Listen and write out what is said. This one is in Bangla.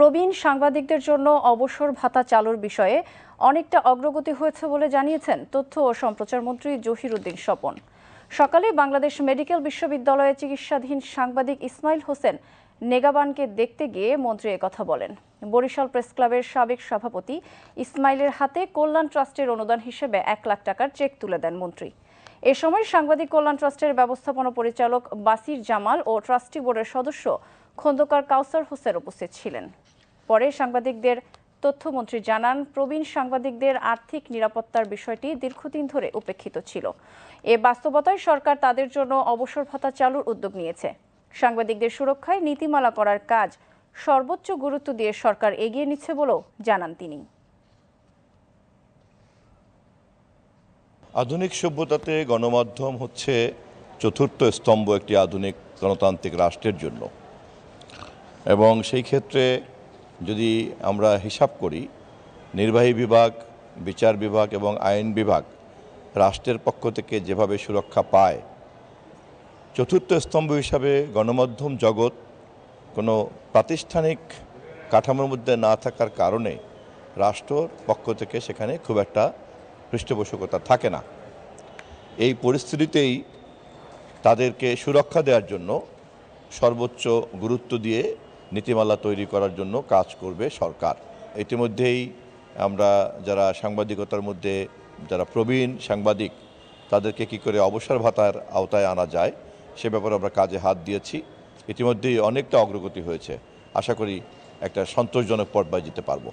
প্রবীণ সাংবাদিকদের জন্য অবসর ভাতা চালুর বিষয়ে অনেকটা অগ্রগতি হয়েছে বলে জানিয়েছেন তথ্য ও সম্প্রচার মন্ত্রী জহিরুদ্দিন স্বপন। সকালে বাংলাদেশ মেডিকেল বিশ্ববিদ্যালয়ে চিকিৎসাধীন সাংবাদিক ইসমাইল হোসেন নেগাবানকে দেখতে গিয়ে মন্ত্রী একথা বলেন। বরিশাল প্রেস ক্লাবের সাবেক সভাপতি ইসমাইলের হাতে কল্যাণ ট্রাস্টের অনুদান হিসেবে 1 লাখ টাকার চেক তুলে দেন মন্ত্রী। এ সময় সাংবাদিক কল্যাণ ট্রাস্টের ব্যবস্থাপনা পরিচালক বাসির জামাল ও ট্রাস্টি বোর্ডের সদস্য খন্দকার কাউসার হোসেন উপস্থিত ছিলেন। পরে সাংবাদিকদের তথ্যমন্ত্রী জানান, প্রবীণ সাংবাদিকদের আর্থিক নিরাপত্তার বিষয়টি দীর্ঘদিন ধরে উপেক্ষিত ছিল। এ বাস্তবতায় সরকার তাদের জন্য অবসর ভাতা চালুর উদ্যোগ নিয়েছে। সাংবাদিকদের সুরক্ষায় নীতিমালা করার কাজ সর্বোচ্চ গুরুত্ব দিয়ে সরকার এগিয়ে নিচ্ছে বলেও জানান তিনি। আধুনিক সভ্যতাতে গণমাধ্যম হচ্ছে চতুর্থ স্তম্ভ একটি আধুনিক গণতান্ত্রিক রাষ্ট্রের জন্য, এবং সেই ক্ষেত্রে যদি আমরা হিসাব করি, নির্বাহী বিভাগ, বিচার বিভাগ এবং আইন বিভাগ রাষ্ট্রের পক্ষ থেকে যেভাবে সুরক্ষা পায়, চতুর্থ স্তম্ভ হিসাবে গণমাধ্যম জগৎ কোনো প্রাতিষ্ঠানিক কাঠামোর মধ্যে না থাকার কারণে রাষ্ট্রর পক্ষ থেকে সেখানে খুব একটা পৃষ্ঠপোষকতা থাকে না। এই পরিস্থিতিতেই তাদেরকে সুরক্ষা দেওয়ার জন্য সর্বোচ্চ গুরুত্ব দিয়ে নীতিমালা তৈরি করার জন্য কাজ করবে সরকার। ইতিমধ্যেই আমরা যারা সাংবাদিকতার মধ্যে যারা প্রবীণ সাংবাদিক, তাদেরকে কী করে অবসর ভাতার আওতায় আনা যায় সে ব্যাপারে আমরা কাজে হাত দিয়েছি। ইতিমধ্যেই অনেকটা অগ্রগতি হয়েছে। আশা করি একটা সন্তোষজনক পর্যায়ে যেতে পারবো।